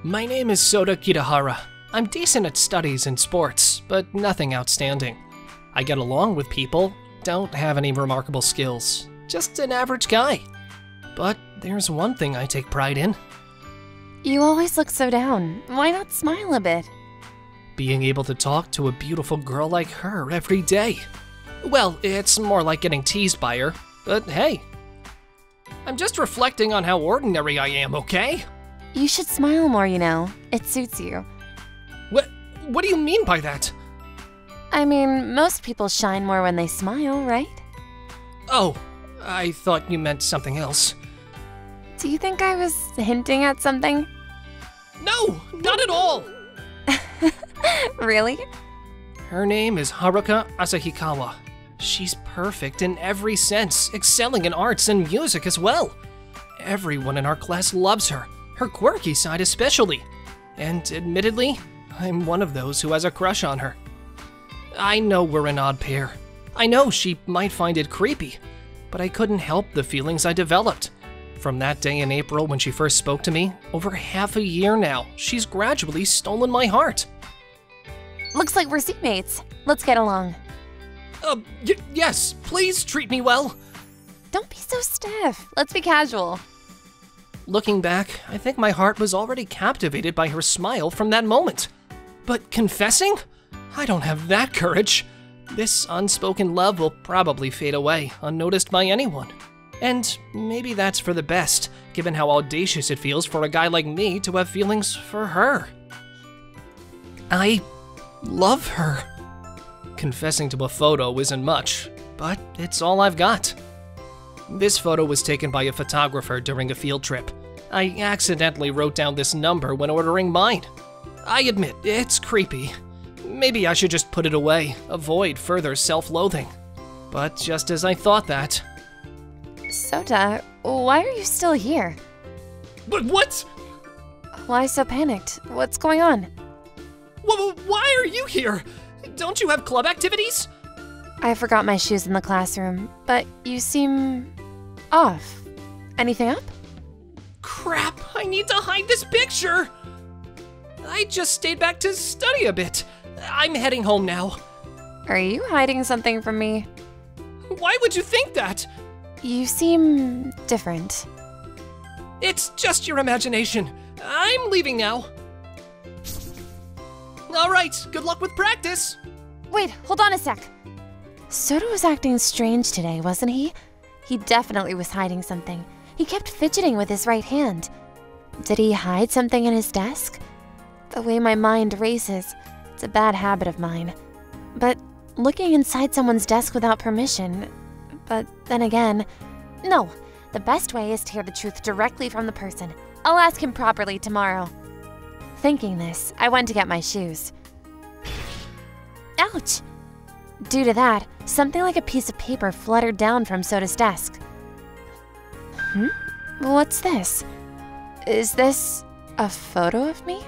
My name is Sota Kitahara. I'm decent at studies and sports, but nothing outstanding. I get along with people, don't have any remarkable skills, just an average guy. But there's one thing I take pride in. You always look so down. Why not smile a bit? Being able to talk to a beautiful girl like her every day. Well, it's more like getting teased by her, but hey. I'm just reflecting on how ordinary I am, okay? You should smile more, you know. It suits you. What do you mean by that? I mean, most people shine more when they smile, right? Oh, I thought you meant something else. Do you think I was hinting at something? No, not at all! Really? Her name is Haruka Asahikawa. She's perfect in every sense, excelling in arts and music as well. Everyone in our class loves her quirky side especially. And admittedly, I'm one of those who has a crush on her. I know we're an odd pair. I know she might find it creepy, but I couldn't help the feelings I developed. From that day in April when she first spoke to me, over half a year now, she's gradually stolen my heart. Looks like we're seatmates. Let's get along. Yes, please treat me well. Don't be so stiff. Let's be casual. Looking back, I think my heart was already captivated by her smile from that moment. But confessing? I don't have that courage. This unspoken love will probably fade away, unnoticed by anyone. And maybe that's for the best, given how audacious it feels for a guy like me to have feelings for her. I love her. Confessing to a photo isn't much, but it's all I've got. This photo was taken by a photographer during a field trip. I accidentally wrote down this number when ordering mine. I admit, it's creepy. Maybe I should just put it away, avoid further self-loathing. But just as I thought that... Sota, why are you still here? But what? Why so panicked? What's going on? Why are you here? Don't you have club activities? I forgot my shoes in the classroom, but you seem... off. Anything up? Crap, I need to hide this picture! I just stayed back to study a bit. I'm heading home now. Are you hiding something from me? Why would you think that? You seem different. It's just your imagination. I'm leaving now. All right, good luck with practice. Wait, hold on a sec. Sota was acting strange today, wasn't he? He definitely was hiding something. He kept fidgeting with his right hand. Did he hide something in his desk? The way my mind races, it's a bad habit of mine. But looking inside someone's desk without permission... But then again, no. The best way is to hear the truth directly from the person. I'll ask him properly tomorrow. Thinking this, I went to get my shoes. Ouch! Due to that, something like a piece of paper fluttered down from Sota's desk. What's this? Is this a photo of me?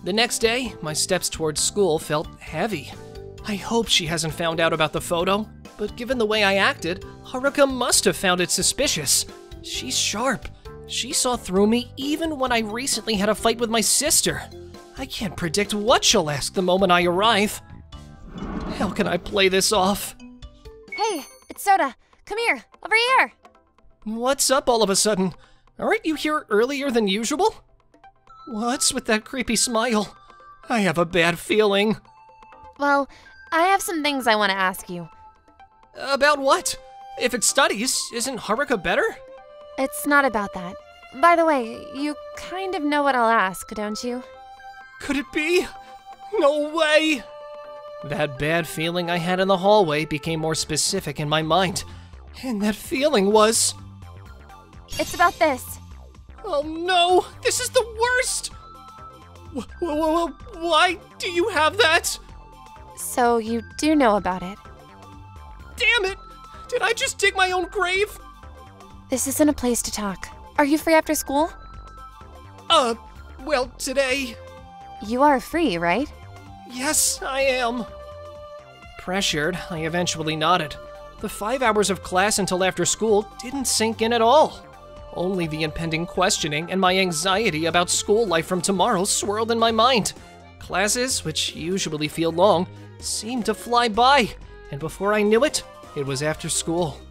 The next day, my steps towards school felt heavy. I hope she hasn't found out about the photo, but given the way I acted, Haruka must have found it suspicious. She's sharp. She saw through me even when I recently had a fight with my sister. I can't predict what she'll ask the moment I arrive. How can I play this off? Hey, it's Sota. Come here, over here. What's up all of a sudden? Aren't you here earlier than usual? What's with that creepy smile? I have a bad feeling. Well, I have some things I want to ask you. About what? If it's studies, isn't Haruka better? It's not about that. By the way, you kind of know what I'll ask, don't you? Could it be? No way! That bad feeling I had in the hallway became more specific in my mind. And that feeling was... It's about this. Oh no! This is the worst! Why do you have that? So you do know about it. Damn it! Did I just dig my own grave? This isn't a place to talk. Are you free after school? Well, today... You are free, right? Yes, I am. Pressured, I eventually nodded. The 5 hours of class until after school didn't sink in at all. Only the impending questioning and my anxiety about school life from tomorrow swirled in my mind. Classes, which usually feel long, seemed to fly by, and before I knew it, it was after school.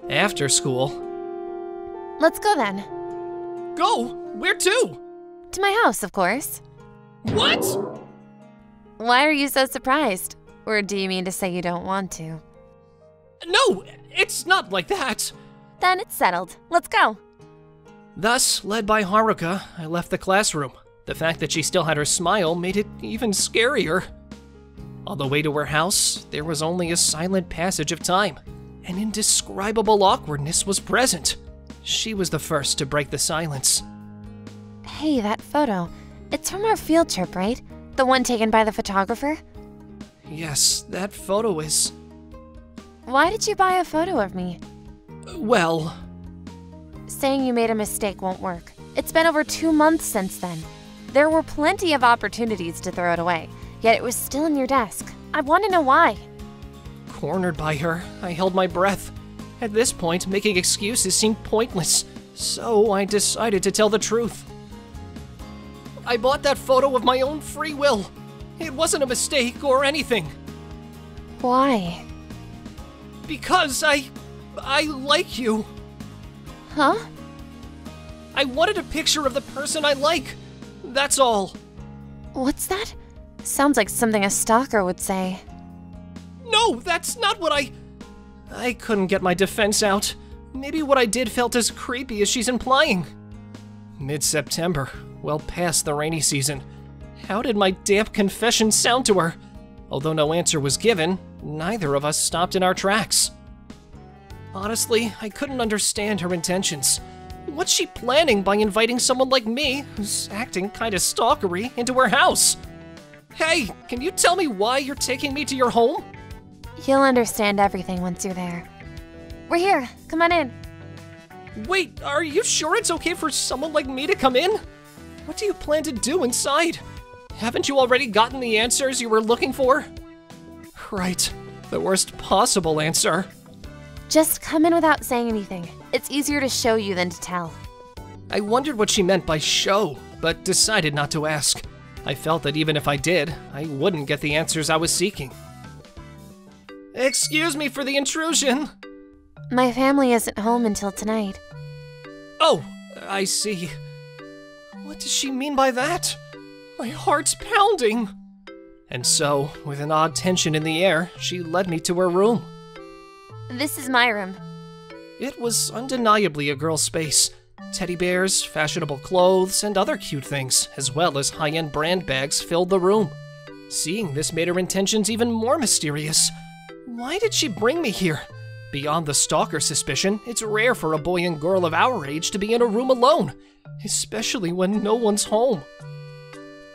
After school. Let's go then. Go? Where to? To my house, of course. What? Why are you so surprised? Or do you mean to say you don't want to? No, it's not like that. Then it's settled. Let's go. Thus, led by Haruka, I left the classroom. The fact that she still had her smile made it even scarier. On the way to her house, there was only a silent passage of time. An indescribable awkwardness was present. She was the first to break the silence. Hey, that photo. It's from our field trip, right? The one taken by the photographer? Yes, that photo is... Why did you buy a photo of me? Well... Saying you made a mistake won't work. It's been over 2 months since then. There were plenty of opportunities to throw it away, yet it was still in your desk. I want to know why. Cornered by her, I held my breath. At this point, making excuses seemed pointless, so I decided to tell the truth. I bought that photo of my own free will. It wasn't a mistake or anything. Why? Because I like you. Huh? I wanted a picture of the person I like. That's all. What's that? Sounds like something a stalker would say. No, that's not what I couldn't get my defense out. Maybe what I did felt as creepy as she's implying. Mid-September, well past the rainy season. How did my damp confession sound to her? Although no answer was given, neither of us stopped in our tracks. Honestly, I couldn't understand her intentions. What's she planning by inviting someone like me, who's acting kinda stalkery, into her house? Hey, can you tell me why you're taking me to your home? You'll understand everything once you're there. We're here. Come on in. Wait, are you sure it's okay for someone like me to come in? What do you plan to do inside? Haven't you already gotten the answers you were looking for? Right, the worst possible answer. Just come in without saying anything. It's easier to show you than to tell. I wondered what she meant by show, but decided not to ask. I felt that even if I did, I wouldn't get the answers I was seeking. Excuse me for the intrusion. My family isn't home until tonight. Oh, I see. What does she mean by that? My heart's pounding. And so, with an odd tension in the air, she led me to her room. This is my room. It was undeniably a girl's space. Teddy bears, fashionable clothes, and other cute things, as well as high-end brand bags, filled the room. Seeing this made her intentions even more mysterious. Why did she bring me here? Beyond the stalker suspicion, it's rare for a boy and girl of our age to be in a room alone, especially when no one's home.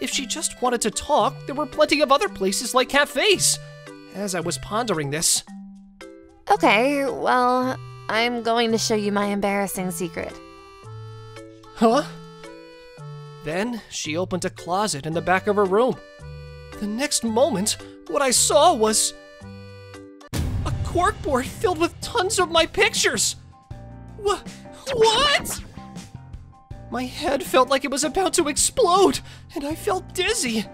If she just wanted to talk, there were plenty of other places like cafes. As I was pondering this... Okay, well, I'm going to show you my embarrassing secret. Huh? Then she opened a closet in the back of her room. The next moment, what I saw was... a corkboard filled with tons of my pictures! What? My head felt like it was about to explode, and I felt dizzy.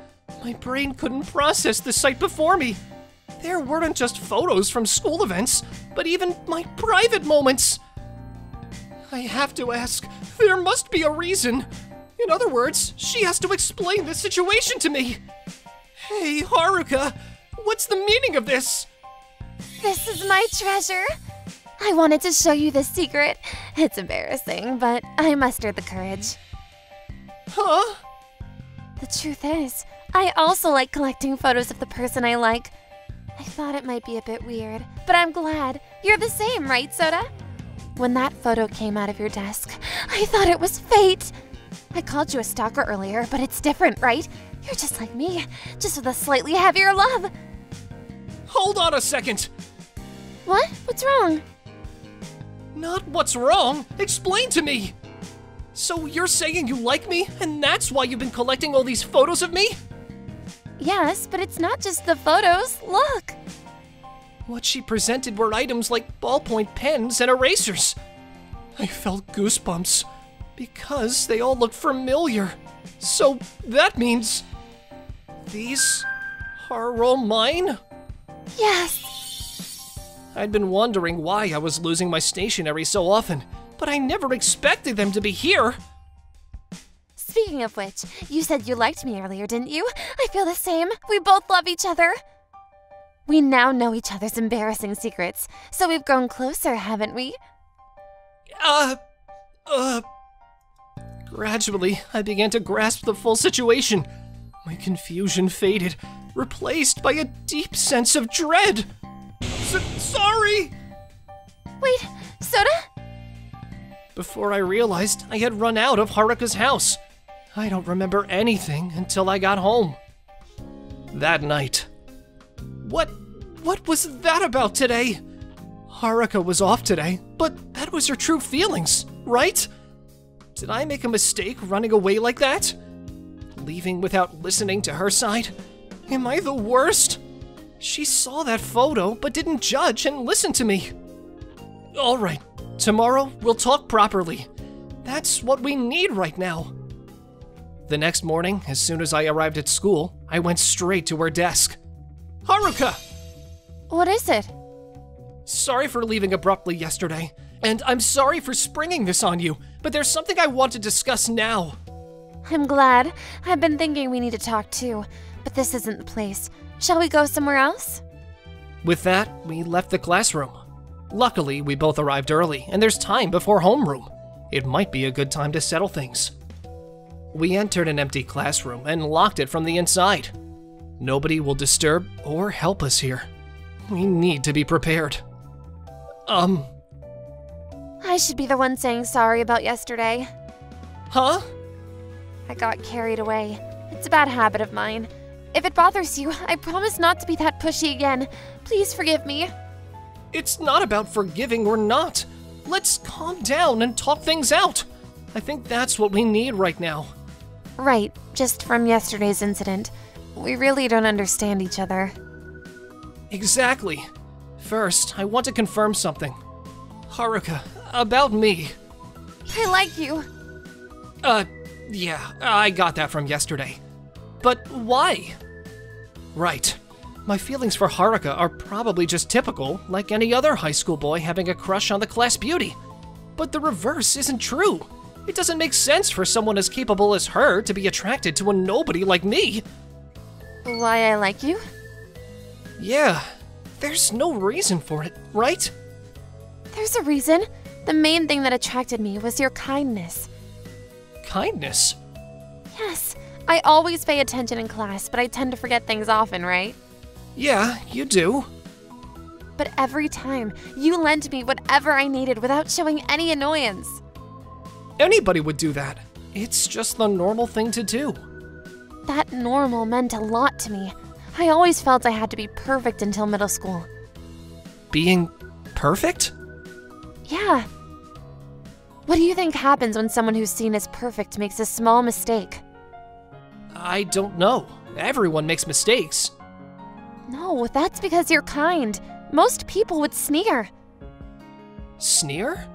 My brain couldn't process the sight before me. There weren't just photos from school events, but even my private moments. I have to ask, there must be a reason. In other words, she has to explain this situation to me. Hey, Haruka, what's the meaning of this? This is my treasure. I wanted to show you this secret. It's embarrassing, but I mustered the courage. Huh? The truth is, I also like collecting photos of the person I like. I thought it might be a bit weird, but I'm glad. You're the same, right, Soda? When that photo came out of your desk, I thought it was fate. I called you a stalker earlier, but it's different, right? You're just like me, just with a slightly heavier love. Hold on a second. What? What's wrong? Not what's wrong. Explain to me. So you're saying you like me, and that's why you've been collecting all these photos of me? Yes, but it's not just the photos. Look. What she presented were items like ballpoint pens and erasers. I felt goosebumps because they all looked familiar. So that means these are all mine? Yes! I'd been wondering why I was losing my stationery so often, but I never expected them to be here. Speaking of which, you said you liked me earlier, didn't you? I feel the same. We both love each other. We now know each other's embarrassing secrets, so we've grown closer, haven't we? Gradually, I began to grasp the full situation. My confusion faded, replaced by a deep sense of dread. Sorry! Wait, Soda? Before I realized, I had run out of Haruka's house. I don't remember anything until I got home. That night. What was that about today? Haruka was off today, but that was her true feelings, right? Did I make a mistake running away like that? Leaving without listening to her side? Am I the worst? She saw that photo, but didn't judge and listen to me. All right, tomorrow we'll talk properly. That's what we need right now. The next morning, as soon as I arrived at school, I went straight to her desk. Haruka! What is it? Sorry for leaving abruptly yesterday, and I'm sorry for springing this on you, but there's something I want to discuss now. I'm glad. I've been thinking we need to talk too, but this isn't the place. Shall we go somewhere else? With that, we left the classroom. Luckily, we both arrived early, and there's time before homeroom. It might be a good time to settle things. We entered an empty classroom and locked it from the inside. Nobody will disturb or help us here. We need to be prepared. I should be the one saying sorry about yesterday. Huh? I got carried away. It's a bad habit of mine. If it bothers you, I promise not to be that pushy again. Please forgive me. It's not about forgiving or not. Let's calm down and talk things out. I think that's what we need right now. Right, just from yesterday's incident. We really don't understand each other. Exactly. First, I want to confirm something. Haruka, about me. I like you. Yeah, I got that from yesterday. But why? Right. My feelings for Haruka are probably just typical, like any other high school boy having a crush on the class beauty. But the reverse isn't true. It doesn't make sense for someone as capable as her to be attracted to a nobody like me. Why I like you? Yeah, there's no reason for it, right? There's a reason. The main thing that attracted me was your kindness. Kindness? Yes, I always pay attention in class, but I tend to forget things often, right? Yeah, you do. But every time, you lent me whatever I needed without showing any annoyance. Anybody would do that. It's just the normal thing to do. That normal meant a lot to me. I always felt I had to be perfect until middle school. Being perfect? Yeah. What do you think happens when someone who's seen as perfect makes a small mistake? I don't know. Everyone makes mistakes. No, that's because you're kind. Most people would sneer. Sneer?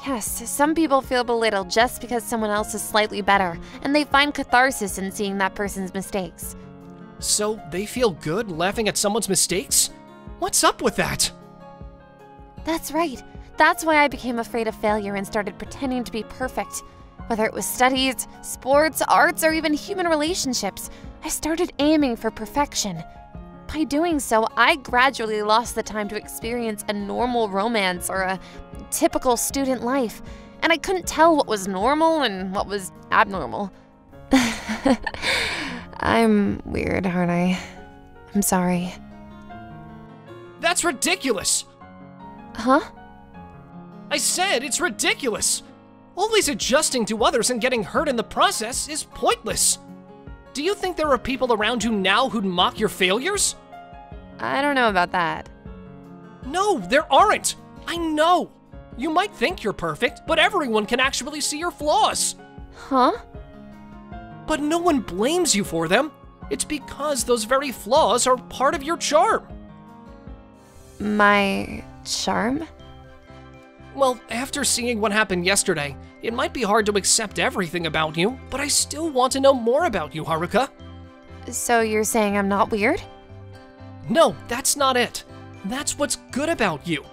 Yes, some people feel belittled just because someone else is slightly better, and they find catharsis in seeing that person's mistakes. So they feel good laughing at someone's mistakes? What's up with that? That's right. That's why I became afraid of failure and started pretending to be perfect. Whether it was studies, sports, arts, or even human relationships, I started aiming for perfection. By doing so, I gradually lost the time to experience a normal romance or a typical student life, and I couldn't tell what was normal and what was abnormal. I'm weird, aren't I? I'm sorry. That's ridiculous! Huh? I said it's ridiculous! Always adjusting to others and getting hurt in the process is pointless. Do you think there are people around you now who'd mock your failures? I don't know about that. No, there aren't! I know! You might think you're perfect, but everyone can actually see your flaws. Huh? But no one blames you for them. It's because those very flaws are part of your charm. My charm? Well, after seeing what happened yesterday, it might be hard to accept everything about you, but I still want to know more about you, Haruka. So you're saying I'm not weird? No, that's not it. That's what's good about you.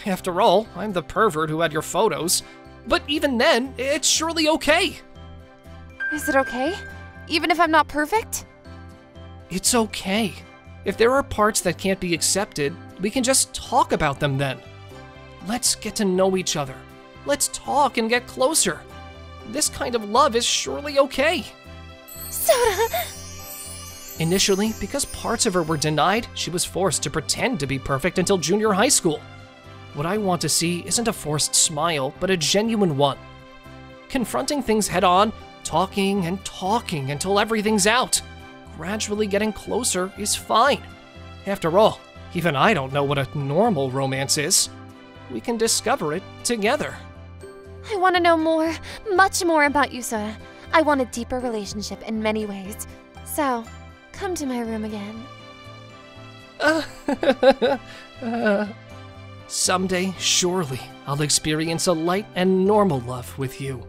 After all, I'm the pervert who had your photos. But even then, it's surely okay. Is it okay? Even if I'm not perfect? It's okay. If there are parts that can't be accepted, we can just talk about them then. Let's get to know each other. Let's talk and get closer. This kind of love is surely okay. Soda! Initially, because parts of her were denied, she was forced to pretend to be perfect until junior high school. What I want to see isn't a forced smile, but a genuine one. Confronting things head on, talking and talking until everything's out. Gradually getting closer is fine. After all, even I don't know what a normal romance is. We can discover it together. I want to know more, much more about you, Soda. I want a deeper relationship in many ways. So, come to my room again. Someday, surely, I'll experience a light and normal love with you.